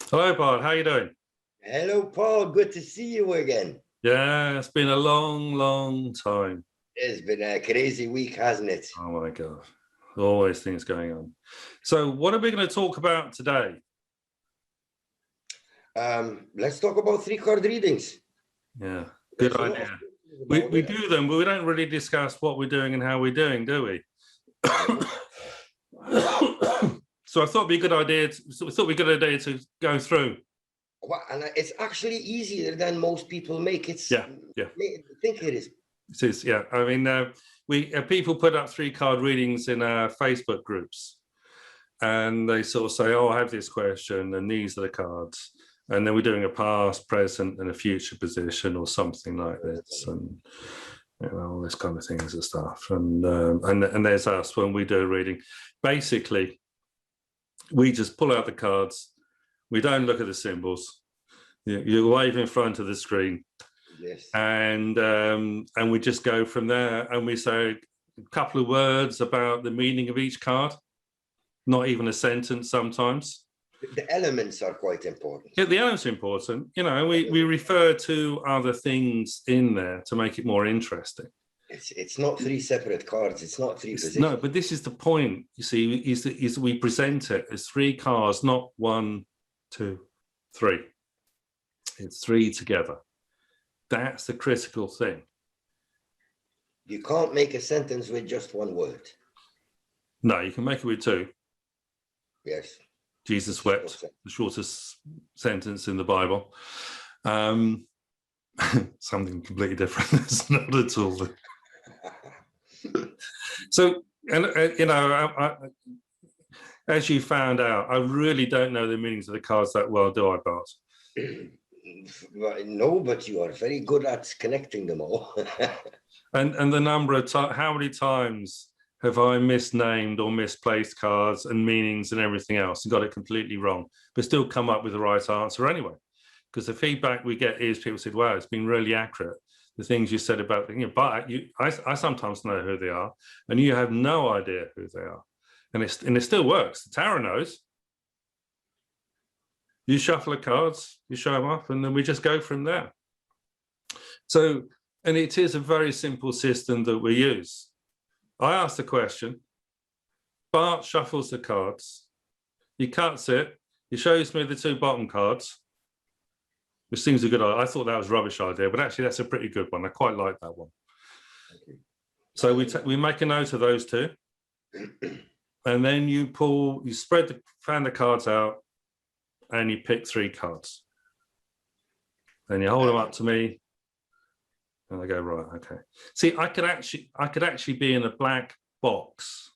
Hello, Bart. How you doing? Hello, Paul. Good to see you again. Yeah, it's been a long, long time. It's been a crazy week, hasn't it? Oh my God, always things going on. So, what are we going to talk about today? Let's talk about three-card readings. Yeah, good There's a lot idea. of questions We about it. do them, but we don't really discuss what we're doing and how we're doing, do we? So I thought it'd be a good idea. To go through. Well, and it's actually easier than most people make it. Yeah. Think it is. It is, yeah. I mean, we people put up 3-card readings in our Facebook groups, and they sort of say, "Oh, I have this question, and these are the cards." And then we're doing a past, present, and a future position, or something like this, and all this kind of things and stuff. And there's us when we do a reading. Basically, we just pull out the cards. We don't look at the symbols. You wave in front of the screen. Yes. And we just go from there, and we say a couple of words about the meaning of each card, not even a sentence sometimes. The elements are quite important. Yeah, the elements are important. We refer to other things in there to make it more interesting. It's not 3 separate cards. It's not 3 positions. No, but this is the point, you see, is we present it as 3 cards, not 1, 2, 3. It's 3 together. That's the critical thing. You can't make a sentence with just 1 word. No, you can make it with 2. Yes. Jesus wept, the shortest sentence in the Bible. Something completely different. It's not at all. So, as you found out, I really don't know the meanings of the cards that well, do I, Bart? No, but you are very good at connecting them all. and the number of times, how many times have I misnamed or misplaced cards and meanings and everything else and got it completely wrong, but still come up with the right answer anyway? Because the feedback we get is people said, wow, it's been really accurate. The things you said about, but I sometimes know who they are, and you have no idea who they are. And it still works. The tarot knows. You shuffle the cards, you show them up, and then we just go from there. So, and it is a very simple system that we use. I ask the question, Bart shuffles the cards, he cuts it, he shows me the 2 bottom cards, which seems a good idea. I thought that was a rubbish idea, but actually that's a pretty good one. I quite like that one. Okay. So we make a note of those 2, and then you fan the cards out, and you pick 3 cards. Then you hold them up to me, and I go, right, okay. See, I could actually be in a black box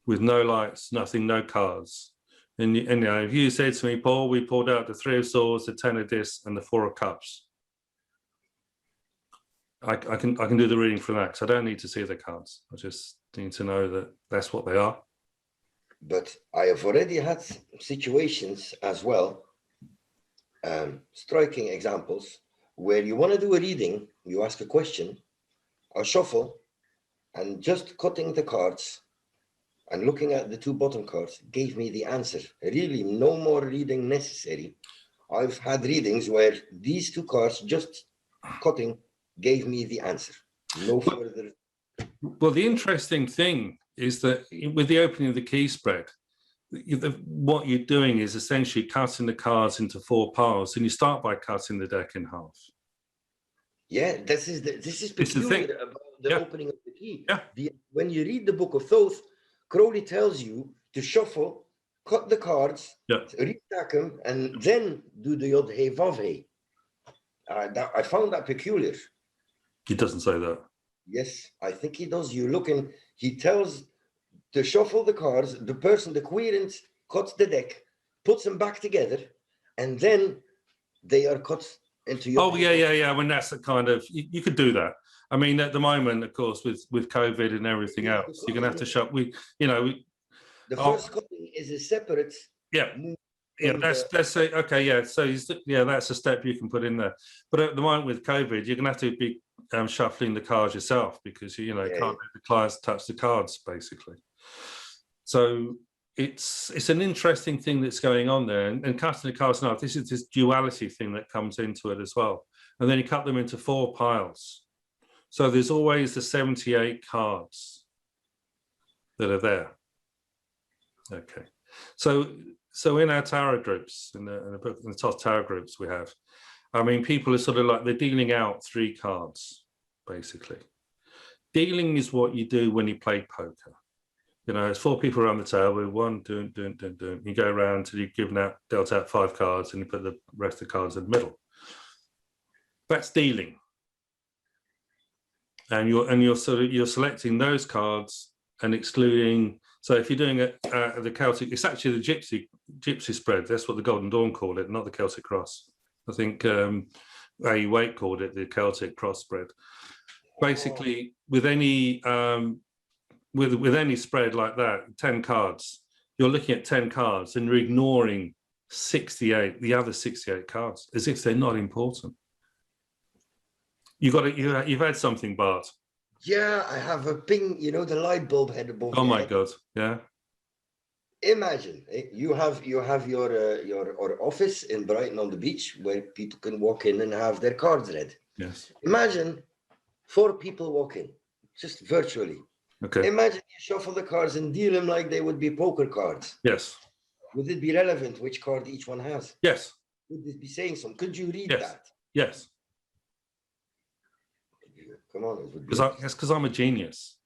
with no lights, nothing, no cards. And if you said to me, Paul, we pulled out the 3 of Swords, the 10 of Discs, and the 4 of Cups, I can do the reading for that, because I don't need to see the cards. I just need to know that that's what they are. But I have already had situations as well, striking examples, where you want to do a reading, you ask a question, I shuffle, and just cutting the cards and looking at the 2 bottom cards gave me the answer. Really, no more reading necessary. I've had readings where these 2 cards, just cutting, gave me the answer. No further. Well, the interesting thing is that with the opening of the key spread, what you're doing is essentially cutting the cards into 4 piles, and you start by cutting the deck in half. Yeah, this is peculiar about the opening of the key. Yeah. When you read the book of Thoth, Crowley tells you to shuffle, cut the cards, restack them, and then do the Yod He Vav He. I found that peculiar. He doesn't say that. Yes, I think he does. He tells to shuffle the cards, the querent cuts the deck, puts them back together, and then they are cut into your... Oh, yeah. When that's the kind of... You could do that. I mean, at the moment, of course, with COVID and everything else, you're going to have to shut... The first cutting is a separate... move. Yeah, that's okay. Yeah, so that's a step you can put in there. But at the moment with COVID, you're going to have to be shuffling the cards yourself, because you can't let the clients touch the cards basically. So it's an interesting thing that's going on there. And cutting the cards now, this is this duality thing that comes into it as well. And then you cut them into 4 piles. So there's always the 78 cards that are there. Okay. So in our tarot groups, in the Thoth tarot groups we have, I mean, people are sort of like, they're dealing out 3 cards, basically. Dealing is what you do when you play poker. You know, it's 4 people around the table with 1, doing. You go around till you've dealt out 5 cards, and you put the rest of the cards in the middle. That's dealing. And you're selecting those cards and excluding. So if you're doing the Celtic, it's actually the gypsy spread. That's what the Golden Dawn called it, not the Celtic cross. I think A. Waite called it the Celtic cross spread. Basically, with any with any spread like that, 10 cards, you're looking at 10 cards and you're ignoring the other 68 cards, as if they're not important. You've had something, Bart. Yeah, I have a ping, you know, the light bulb head above. Oh my God, yeah. Imagine you have your office in Brighton on the beach where people can walk in and have their cards read. Yes. Imagine 4 people walk in, just virtually. Okay. Imagine you shuffle the cards and deal them like they would be poker cards. Yes. Would it be relevant which card each one has? Yes. Would it be saying something? Could you read Yes. that? Yes. Come on, it would be. Because I'm a genius.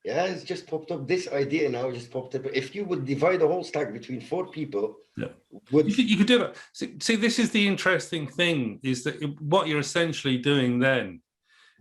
Yeah, it's just popped up. This idea now just popped up. If you would divide the whole stack between 4 people, yeah, you could do that. See, this is the interesting thing: is that what you're essentially doing then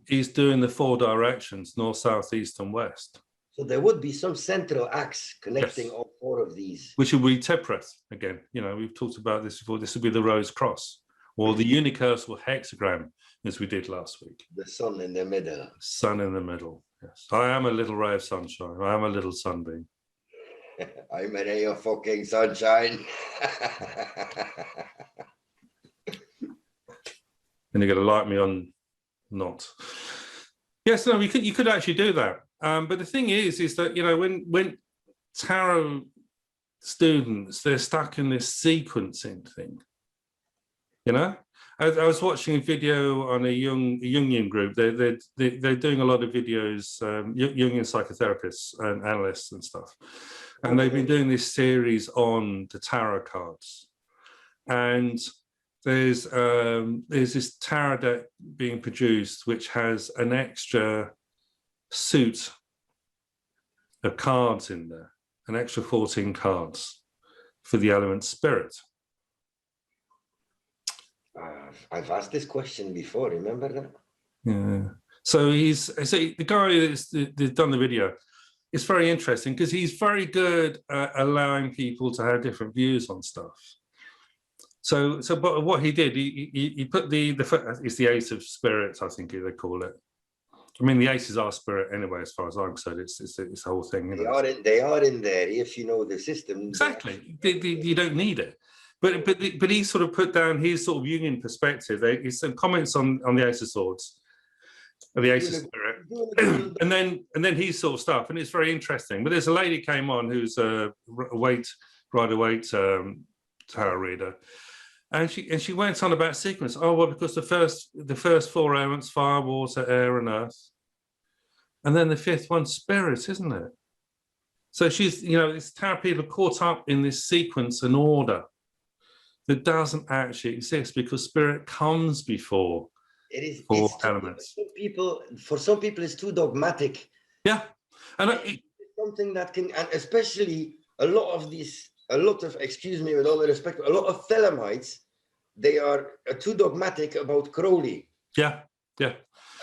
is doing the 4 directions: north, south, east, and west. So there would be some central axe connecting Yes. all 4 of these. Which would be Tepreth again. You know, we've talked about this before. This would be the rose cross, or the unicursal hexagram, as we did last week. The sun in the middle. Sun in the middle. Yes, I am a little ray of sunshine. I am a little sunbeam. I'm a ray of fucking sunshine. And you're going to light me on not. Yes, no, you could actually do that. But the thing is that, you know, when tarot students, they're stuck in this sequencing thing. You know, I was watching a video on a Jungian group. They're doing a lot of videos, Jungian psychotherapists and analysts and stuff, and they've been doing this series on the tarot cards. And there's this tarot deck being produced which has an extra suit of cards in there, an extra 14 cards for the element spirit. I've asked this question before, remember that? Yeah. So the guy that's done the video, it's very interesting because he's very good at allowing people to have different views on stuff. So but what he did, he put it's the Ace of Spirits, I think they call it. I mean, the aces are spirit anyway, as far as I'm concerned. It's the whole thing. They are in there if you know the system. Exactly. You don't need it. But he sort of put down his sort of Jungian perspective. He's some comments on the Ace of Swords, or the Ace of Spirit, and then his sort of stuff, and it's very interesting. But there's a lady came on who's a Rider-Waite tarot reader, and she went on about sequence. Oh well, because the first 4 elements: fire, water, air, and earth, and then the 5th one's spirit, isn't it? So she's, you know, it's tarot people caught up in this sequence and order that doesn't actually exist because spirit comes before it is 4 elements. For some people, it's too dogmatic. Yeah, and it's something that can, and especially a lot of, excuse me, with all the respect, a lot of Thelemites, they are too dogmatic about Crowley. Yeah. I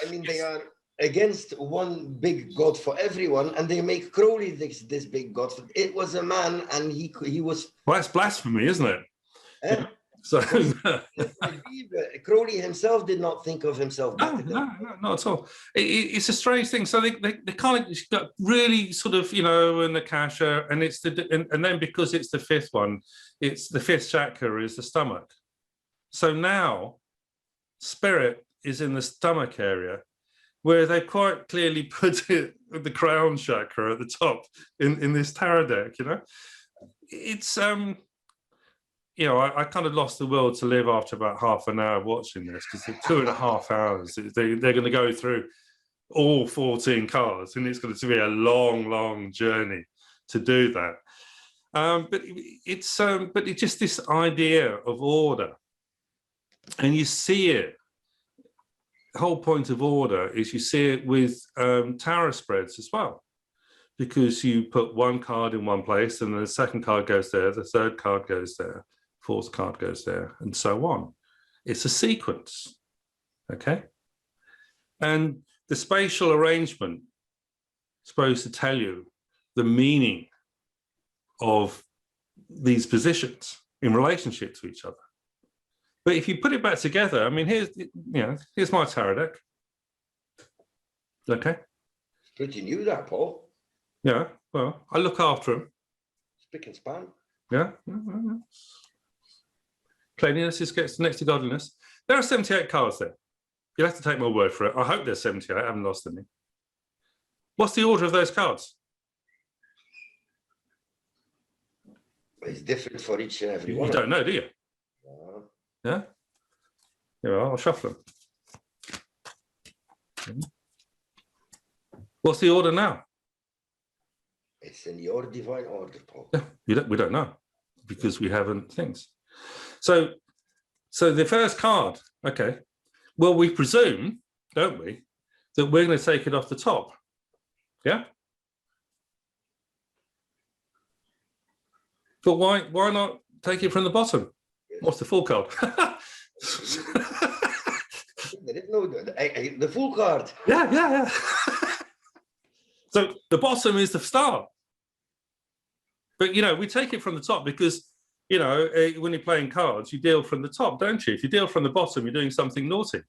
mean, they are against one big God for everyone, and they make Crowley this big God. It was a man, and he was. Well, that's blasphemy, isn't it? Yeah. So Crowley himself did not think of himself. No, not at all. It's a strange thing. So they kind of got really sort of, you know, in the Akasha, and it's and then because it's the 5th one, it's the 5th chakra is the stomach. So now spirit is in the stomach area, where they quite clearly put it the crown chakra at the top in this tarot deck. You know, it's you know, I kind of lost the will to live after about half an hour watching this, because for 2.5 hours they're going to go through all 14 cards, and it's going to be a long journey to do that. But it's just this idea of order, and you see it. The whole point of order is you see it with tarot spreads as well, because you put one card in one place, and the second card goes there, the third card goes there, fourth card goes there, and so on. It's a sequence, okay? And the spatial arrangement is supposed to tell you the meaning of these positions in relationship to each other. But if you put it back together, I mean, here's my tarot deck. Okay. It's pretty new, that, Paul. Yeah, well, I look after them. Spick and span. Yeah. Cleanliness is gets next to godliness. There are 78 cards there. You'll have to take my word for it. I hope there's 78. I haven't lost any. What's the order of those cards? It's different for each and every one. You don't know, do you? Yeah? Yeah, well, I'll shuffle them. What's the order now? It's in your divine order, Paul. Yeah, we don't know, because we haven't things. So the first card, okay. Well, we presume, don't we, that we're going to take it off the top. Yeah? But why not take it from the bottom? Yes. What's the full card? There is no the full card. Yeah. So the bottom is the start. But, you know, we take it from the top because, you know, when you're playing cards, you deal from the top, don't you? If you deal from the bottom, you're doing something naughty.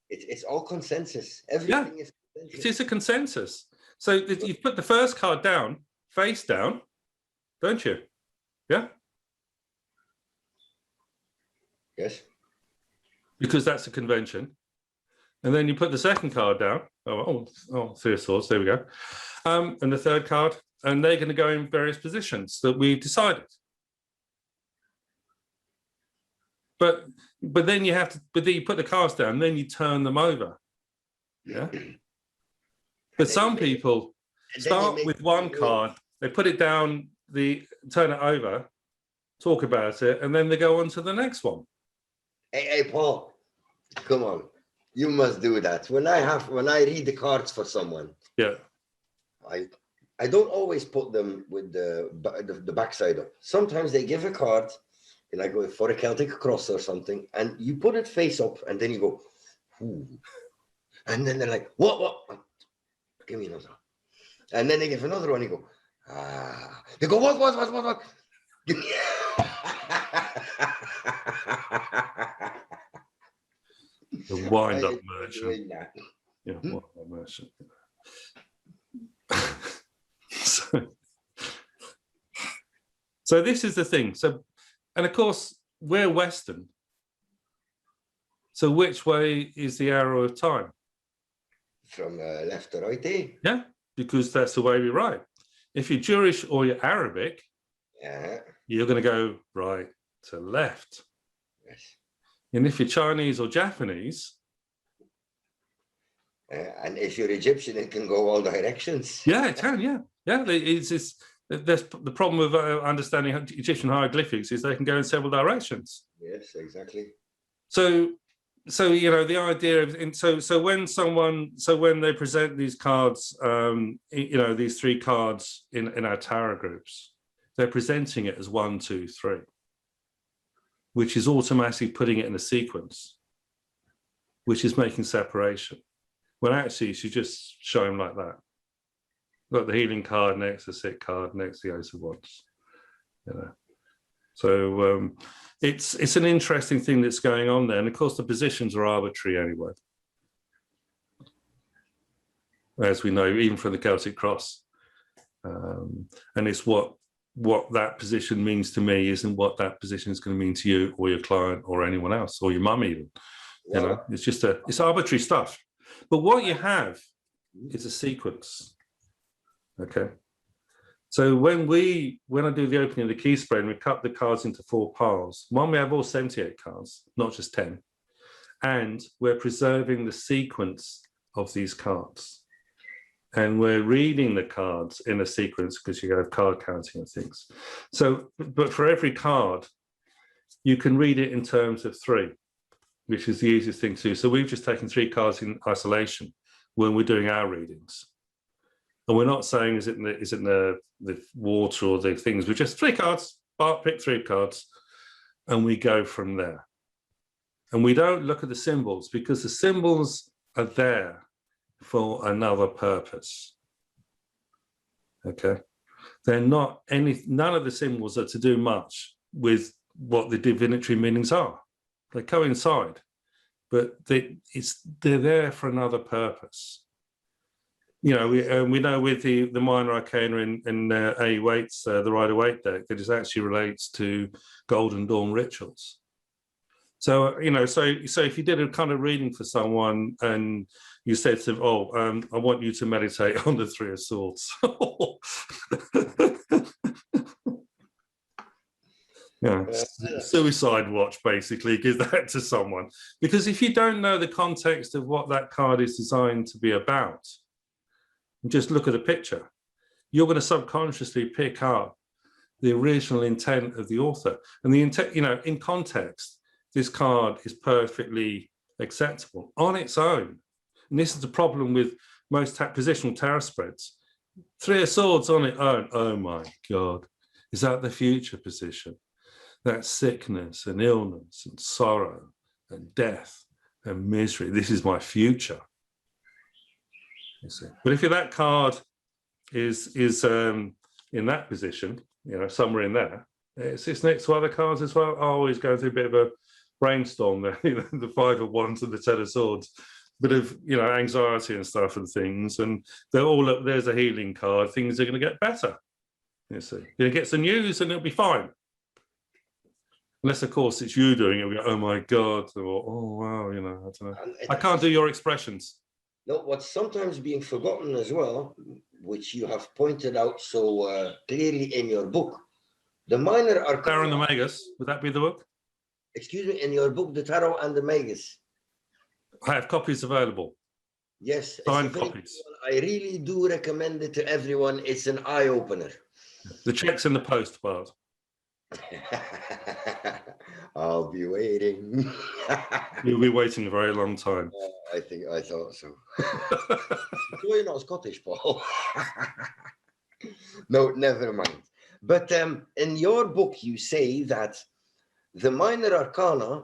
It's all consensus. Everything is consensus. It is a consensus. So you put the first card down, face down, don't you? Yeah? Yes. Because that's a convention. And then you put the second card down. Three of swords, there we go. And the third card, and they're going to go in various positions that we decided. But then you have to, but then you put the cards down, then you turn them over. Yeah. But some people start with one card, they put it down, turn it over, talk about it, and then they go on to the next one. Hey, Paul, come on. You must do that. When I read the cards for someone, yeah, I don't always put them with the backside up. Sometimes they give a card, and I go for a Celtic cross or something, and you put it face up, and then you go, ooh. And then they're like, what? Give me another. And then they give another one, you go, ah. They go, what? Give me. The wind-up merchant. Yeah, wind-up merchant. So this is the thing. So, and of course, we're Western. So which way is the arrow of time? From left to right, eh? Yeah, because that's the way we write. If you're Jewish or you're Arabic, you're going to go right to left. Yes. And if you're Chinese or Japanese, and if you're Egyptian, it can go all directions. Yeah, it can. Yeah. There's the problem with understanding Egyptian hieroglyphics is they can go in several directions. Yes, exactly. So you know, the idea of when they present these cards, you know, these three cards in our tarot groups, they're presenting it as 1, 2, 3, which is automatically putting it in a sequence, which is making separation. When actually you should just show them like that. Got the healing card next, the sick card next, the Ace of Wands. You know, so it's an interesting thing that's going on there, and of course the positions are arbitrary anyway, as we know, even from the Celtic cross. And it's what that position means to me isn't what that position is going to mean to you or your client or anyone else or your mum even. You know, it's just it's arbitrary stuff. But what you have is a sequence. Okay. So when I do the opening of the key spread, and we cut the cards into 4 piles. One, we have all 78 cards, not just 10. And we're preserving the sequence of these cards. And we're reading the cards in a sequence because you have card counting and things. So, but for every card, you can read it in terms of 3, which is the easiest thing to do. So we've just taken 3 cards in isolation when we're doing our readings. And we're not saying, is it in the water or the things? We're just 3 cards. Bart pick 3 cards, and we go from there. And we don't look at the symbols because the symbols are there for another purpose. Okay, they're not none of the symbols are to do much with what the divinatory meanings are. They coincide, but they're there for another purpose. You know, we know with the minor arcana in A. Waite's the Rider-Waite deck that it actually relates to Golden Dawn rituals. So, you know, so if you did a kind of reading for someone and you said to them, oh, I want you to meditate on the 3 of Swords. Yeah, suicide watch, basically, give that to someone. Because if you don't know the context of what that card is designed to be about, just look at the picture, you're going to subconsciously pick up the original intent of the author. And the intent, you know, in context, this card is perfectly acceptable on its own. And this is the problem with most positional tarot spreads. 3 of Swords on its own. Oh my God. Is that the future position? That's sickness and illness and sorrow and death and misery. This is my future. You see. But if that card is in that position, you know, somewhere in there, it's next to other cards as well. I always go through a bit of a brainstorm there, you know, the 5 of Wands and the 10 of Swords, bit of, you know, anxiety and stuff and things, and they're all up. There's a healing card. Things are going to get better. You see, you get some news and it'll be fine. Unless, of course, it's you doing it. We go, oh my God, or oh wow, you know, I don't know. I can't do your expressions. No, what's sometimes being forgotten as well, which you have pointed out so clearly in your book, the minor arcana. Tarot and the Magus. Would that be the book? Excuse me, in your book, the Tarot and the Magus. I have copies available. Yes, signed copies. I really do recommend it to everyone. It's an eye opener. The check's in the post, Bart. I'll be waiting. You'll be waiting a very long time. I thought so. You're not Scottish, Paul. No, never mind. But in your book, you say that the minor arcana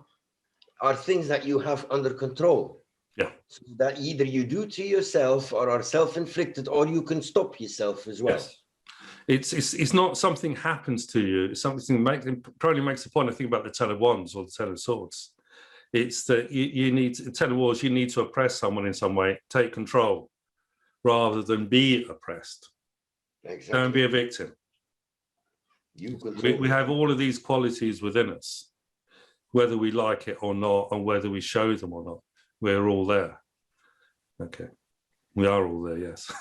are things that you have under control. Yeah. So that either you do to yourself or are self-inflicted, or you can stop yourself as well. Yes. It's not something happens to you. It's something probably makes the point. I think about the 10 of Wands or the 10 of Swords. It's that you need to, 10 of Wands, you need to oppress someone in some way, take control, rather than be oppressed. Exactly. Don't be a victim. We have all of these qualities within us, whether we like it or not, and whether we show them or not. We're all there. Okay, we are all there. Yes.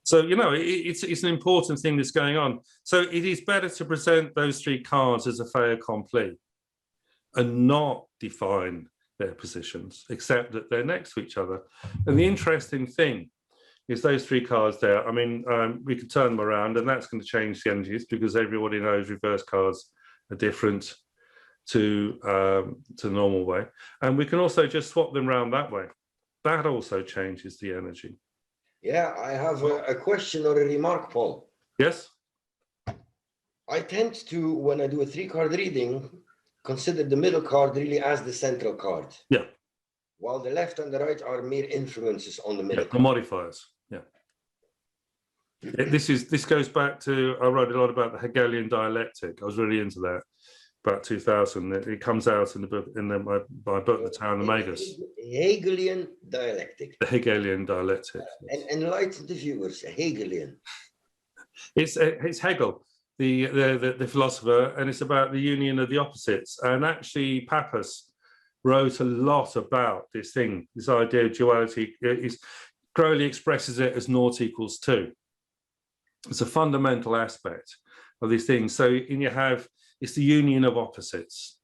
So, you know, it's an important thing that's going on. So it is better to present those 3 cards as a fait accompli and not define their positions, except that they're next to each other. And the interesting thing is those 3 cards there. I mean, we could turn them around, and that's going to change the energies because everybody knows reverse cards are different to the normal way. And we can also just swap them around that way. That also changes the energy. Yeah, I have a question or a remark, Paul. Yes? I tend to, when I do a 3-card reading, consider the middle card really as the central card. Yeah. While the left and the right are mere influences on the middle. The modifiers. Yeah. This goes back to, I wrote a lot about the Hegelian dialectic. I was really into that. About 2000, it comes out in the book, my book, The Tarot and the Magus. Hegelian dialectic. The Hegelian dialectic. And enlighten the viewers. Hegelian. It's Hegel, the philosopher, and it's about the union of the opposites. And actually, Pappus wrote a lot about this thing, this idea of duality. Crowley expresses it as naught equals 2. It's a fundamental aspect of these things. So it's the union of opposites.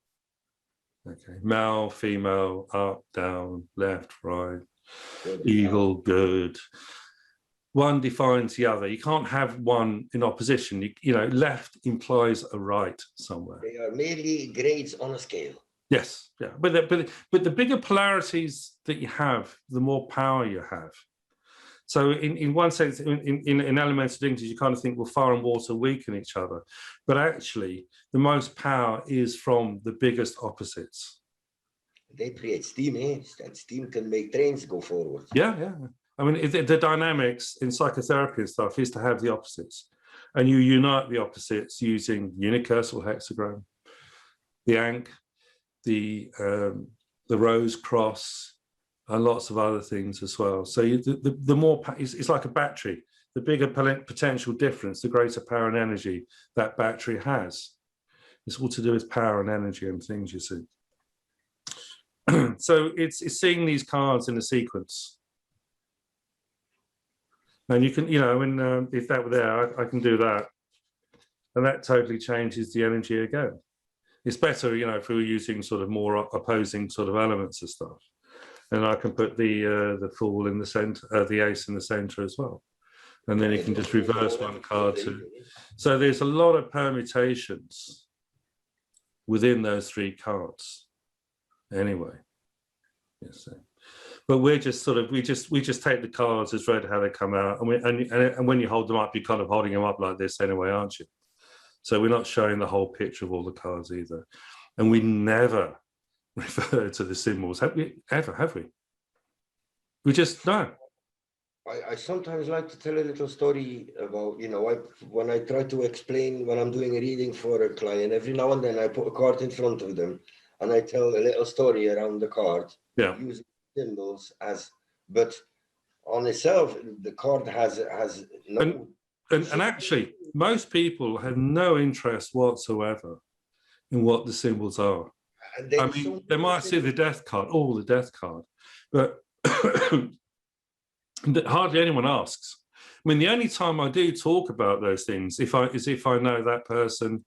Okay, male, female, up, down, left, right, evil, good. One defines the other. You can't have one in opposition. You know, left implies a right somewhere. They are merely grades on a scale. Yes, yeah. But the bigger polarities that you have, the more power you have. So in one sense, in elemental English, you kind of think, well, fire and water weaken each other. But actually, the most power is from the biggest opposites. They create steam, and steam can make trains go forward. Yeah, yeah. I mean, the dynamics in psychotherapy and stuff is to have the opposites. And you unite the opposites using unicursal hexagram, the Ankh, the rose cross, and lots of other things as well. So the more, it's like a battery. The bigger potential difference, the greater power and energy that battery has. It's all to do with power and energy and things, you see. So it's seeing these cards in a sequence. And you can, you know, and if that were there, I can do that. And that totally changes the energy again. It's better, you know, if we were using sort of more opposing sort of elements of stuff. And I can put the fool in the center, the ace in the center as well. And then you can just reverse one card too. So there's a lot of permutations within those 3 cards. Anyway, yes. But we're just sort of we just take the cards as read how they come out, and when you hold them up, you're kind of holding them up like this anyway, aren't you? So we're not showing the whole picture of all the cards either, and we never refer to the symbols. Have we ever? Have we? We just no. I sometimes like to tell a little story about, you know, when I try to explain when I'm doing a reading for a client, every now and then I put a card in front of them and I tell a little story around the card, using symbols but on itself, the card has no... And actually, most people have no interest whatsoever in what the symbols are. I mean, they might see the death card, the death card, but hardly anyone asks. I mean, the only time I do talk about those things is if I know that person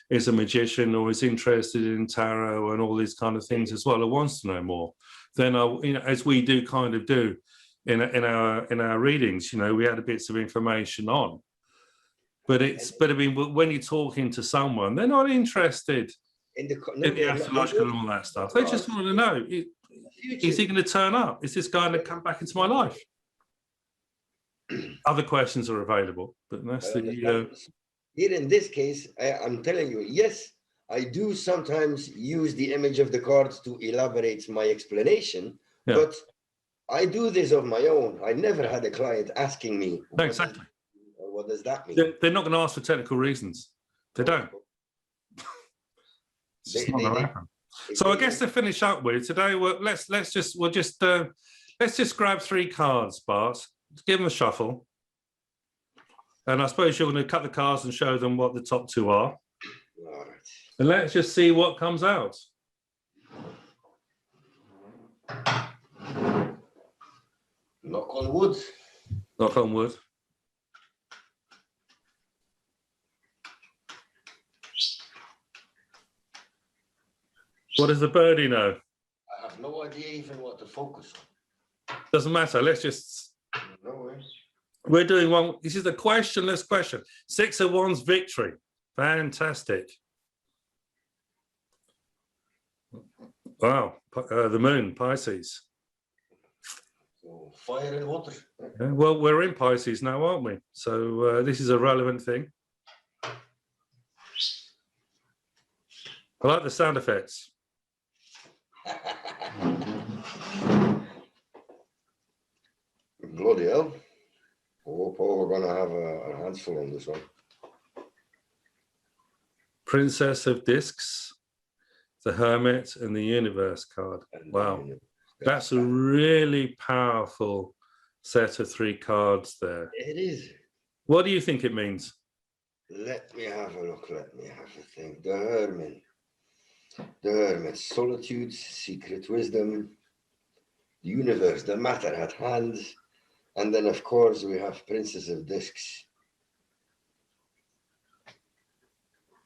is a magician or is interested in tarot and all these kind of things as well, or wants to know more. Then I, you know, as we do kind of do in our readings, you know, we add bits of information on. But I mean, when you're talking to someone, they're not interested in the astrological and all that stuff. They just want to know: is he going to turn up? Is this guy going to come back into my life? Other questions are available, but that's the. Here in this case, I'm telling you, yes, I do sometimes use the image of the cards to elaborate my explanation, but I do this of my own. I never had a client asking me, exactly. What does that mean? They're not going to ask for technical reasons. They don't. It's just not going to happen. So I guess to finish up with today, let's just grab 3 cards, Bart. Give them a shuffle. And I suppose you're going to cut the cards and show them what the top 2 are. All right. And let's just see what comes out. Knock on wood. Knock on wood. What does the birdie know? I have no idea even what to focus on. Doesn't matter. Let's just... No worries. We're doing one. This is a questionless question. 6 of Wands victory. Fantastic. Wow. The moon, Pisces. So fire and water. Yeah, well, we're in Pisces now, aren't we? So this is a relevant thing. I like the sound effects. Bloody hell. Oh, we're going to have a handful on this one. Princess of Discs, the Hermit, and the Universe card. Wow. That's a really powerful set of 3 cards there. It is. What do you think it means? Let me have a look. Let me have a think. The Hermit. The hermit, solitude, secret wisdom, the universe, the matter at hand, and then of course we have Princess of Discs.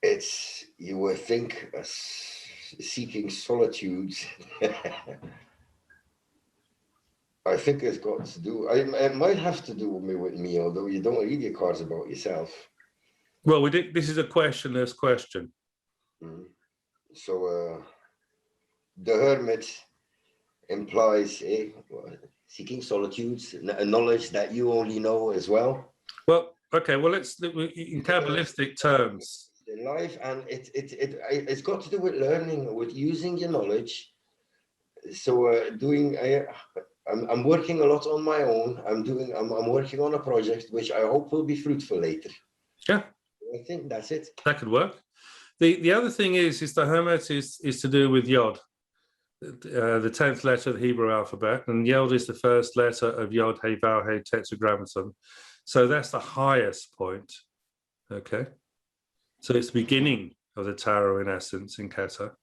It's, you would think, seeking solitude. I think it's got to do, it might have to do with me, although you don't read your cards about yourself. Well, we did. This is a questionless question. So the hermit implies seeking solitude, a knowledge that you only know as well. Well, okay. Well, let's in Kabbalistic terms. In life, and it's got to do with learning, with using your knowledge. So I'm working a lot on my own. I'm working on a project which I hope will be fruitful later. Yeah, I think that's it. That could work. The other thing is the hermet is to do with Yod, the 10th letter of the Hebrew alphabet, and Yod is the first letter of Yod He Vav He Tetragrammaton. So that's the highest point. Okay, so it's the beginning of the tarot in essence in Keter.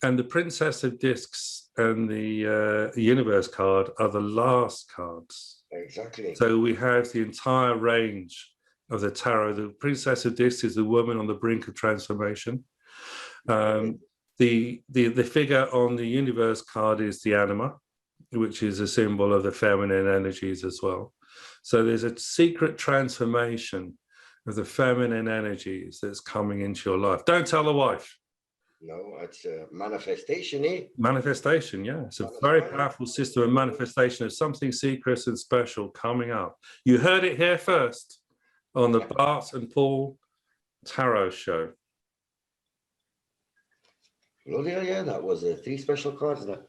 And the Princess of Discs and the Universe card are the last cards. Exactly. So we have the entire range of the tarot. The Princess of Discs is the woman on the brink of transformation. The figure on the Universe card is the anima, which is a symbol of the feminine energies as well. So there's a secret transformation of the feminine energies that's coming into your life. Don't tell the wife. No, it's a manifestation, eh? Manifestation, yeah. It's a very powerful system of manifestation of something secret and special coming up. You heard it here first on the Bart and Paul Tarot Show. Bloody hell, yeah, that was 3 special cards. That.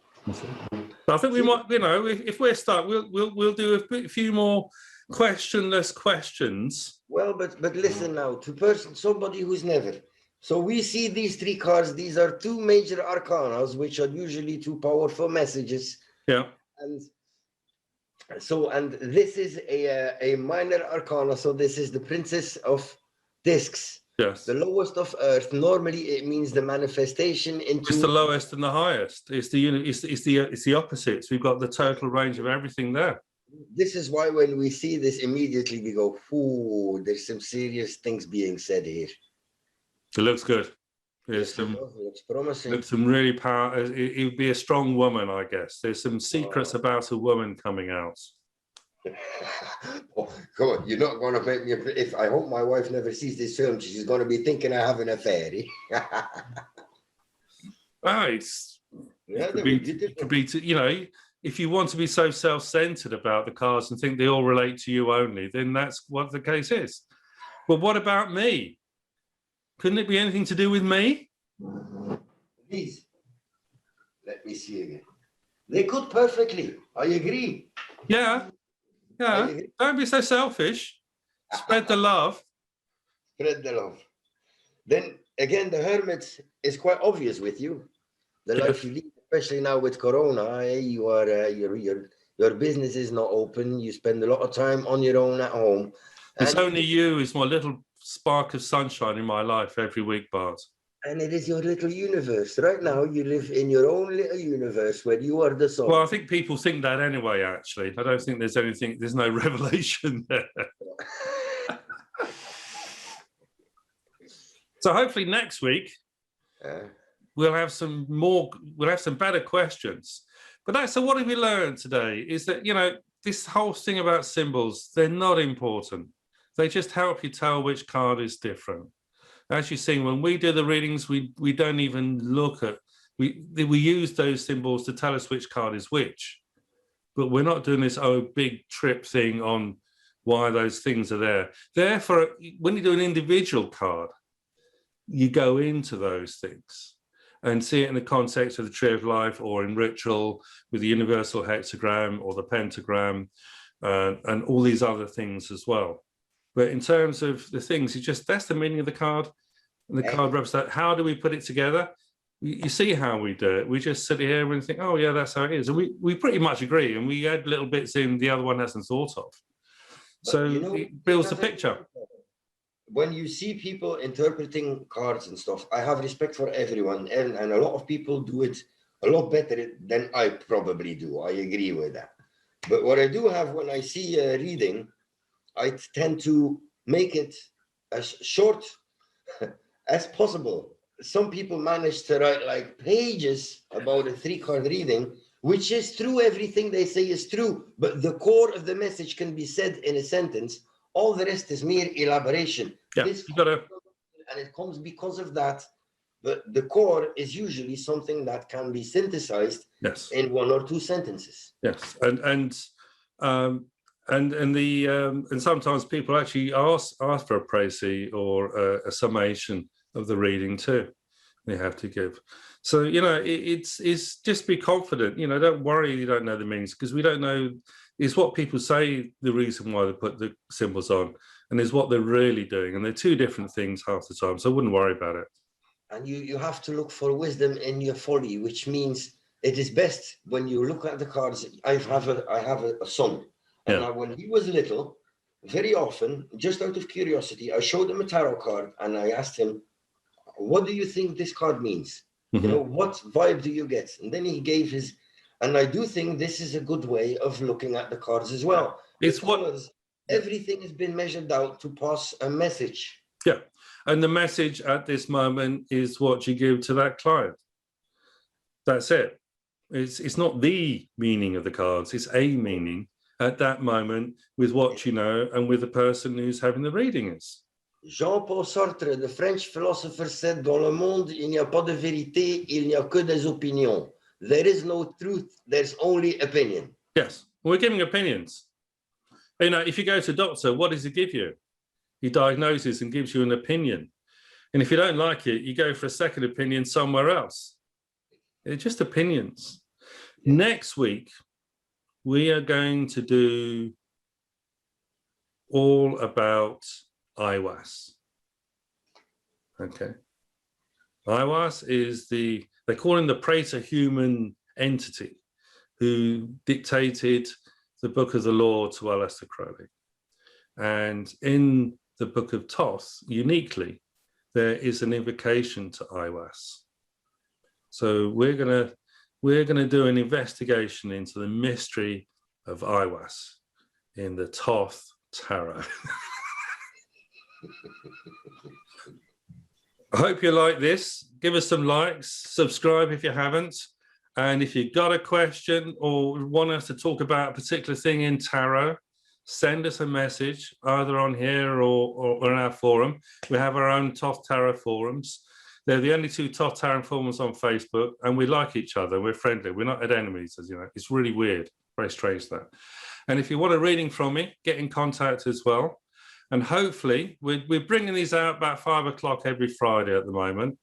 I think we might, if we're stuck, we'll do a few more questionless questions. Well, but listen now, to somebody who's never. So we see these 3 cards. These are 2 major arcanas, which are usually 2 powerful messages. Yeah. And this is a minor arcana. So this is the Princess of Discs. Yes. The lowest of Earth. Normally, it means the manifestation into. It's the lowest and the highest. It's the opposites. We've got the total range of everything there. This is why when we see this, immediately we go, "Ooh, there's some serious things being said here." It looks good. Yes, looks promising. Looks some really power. It would be a strong woman, I guess. There's some secrets about a woman coming out. Oh, come on, you're not going to make me. If I hope my wife never sees this film, she's going to be thinking I have an affair. It's could be if you want to be so self-centered about the cards and think they all relate to you only, then that's what the case is. But what about me? Couldn't it be anything to do with me? Please, let me see again. They could perfectly. I agree. Yeah. Don't be so selfish. Spread the love. Spread the love. Then again, the hermit is quite obvious with you. The life you lead, especially now with Corona, you are your business is not open. You spend a lot of time on your own at home. It's only you is my little spark of sunshine in my life every week, Bart. And it is your little universe. Right now, you live in your own little universe where you are the soul. Well, I think people think that anyway, actually. I don't think there's no revelation there. So hopefully next week, we'll have some better questions. But so what have we learned today is that, this whole thing about symbols, they're not important. They just help you tell which card is different. As you've seen, when we do the readings, we don't even look at, we use those symbols to tell us which card is which. But we're not doing this big trip thing on why those things are there. Therefore, when you do an individual card, you go into those things and see it in the context of the Tree of Life or in ritual with the universal hexagram or the pentagram and all these other things as well. But in terms of the things, that's the meaning of the card. And the card represents how do we put it together? You see how we do it. We just sit here and think, oh, yeah, that's how it is. And we pretty much agree. And we add little bits in the other one hasn't thought of. So it builds the picture. when you see people interpreting cards and stuff, I have respect for everyone, and a lot of people do it a lot better than I probably do. I agree with that. But what I do have when I see a reading, I tend to make it as short as possible. Some people manage to write like pages about a 3-card reading, which is true. Everything they say is true, but the core of the message can be said in a sentence. All the rest is mere elaboration. Yeah, This you gotta, and it comes because of that. But the core is usually something that can be synthesized yes, in 1 or 2 sentences. yes, and sometimes people actually ask for a précis or a summation of the reading too. They have to give. So it's just be confident. Don't worry you don't know the meanings, because we don't know. It's what people say the reason why they put the symbols on, and is what they're really doing, and they're 2 different things half the time. So I wouldn't worry about it. And you have to look for wisdom in your folly, which means it is best when you look at the cards. I have a son, and when he was little, very often, just out of curiosity, I showed him a tarot card and I asked him, what do you think this card means? What vibe do you get? And then he gave his, and I do think this is a good way of looking at the cards as well. It's what everything has been measured out to pass a message. Yeah. And the message at this moment is what you give to that client. That's it. It's not the meaning of the cards. It's a meaning at that moment with what you know and with the person who's having the reading is. Jean-Paul Sartre, the French philosopher, said, dans le monde, il n'y a pas de vérité, il n'y a que des opinions. There is no truth, there's only opinion. Yes, we're giving opinions. If you go to a doctor, what does he give you? He diagnoses and gives you an opinion. And if you don't like it, you go for a second opinion somewhere else. They're just opinions. Yeah. Next week, we are going to do all about Aiwass. Okay. Aiwass is they call him the praetor-human entity who dictated the Book of the Law to Aleister Crowley. And in the Book of Thoth, uniquely, there is an invocation to Aiwass. So we're gonna do an investigation into the mystery of Aiwass in the Thoth Tarot. I hope you like this. Give us some likes, subscribe if you haven't. And if you've got a question or want us to talk about a particular thing in tarot, send us a message either on here or on our forum. We have our own Thoth Tarot forums. They're the only 2 Thoth Tarot forums on Facebook, and we like each other. We're friendly. We're not enemies, as you know. It's really weird, very strange that. And if you want a reading from me, get in contact as well. And hopefully, we're bringing these out about 5 o'clock every Friday at the moment.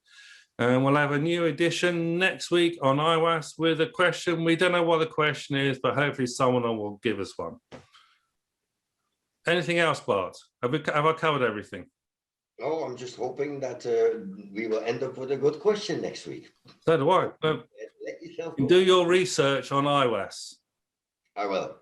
And we'll have a new edition next week on Aiwass with a question. We don't know what the question is, but hopefully someone will give us one. Anything else, Bart? Have I covered everything? No, I'm just hoping that we will end up with a good question next week. So do I. Do your research on Aiwass. I will.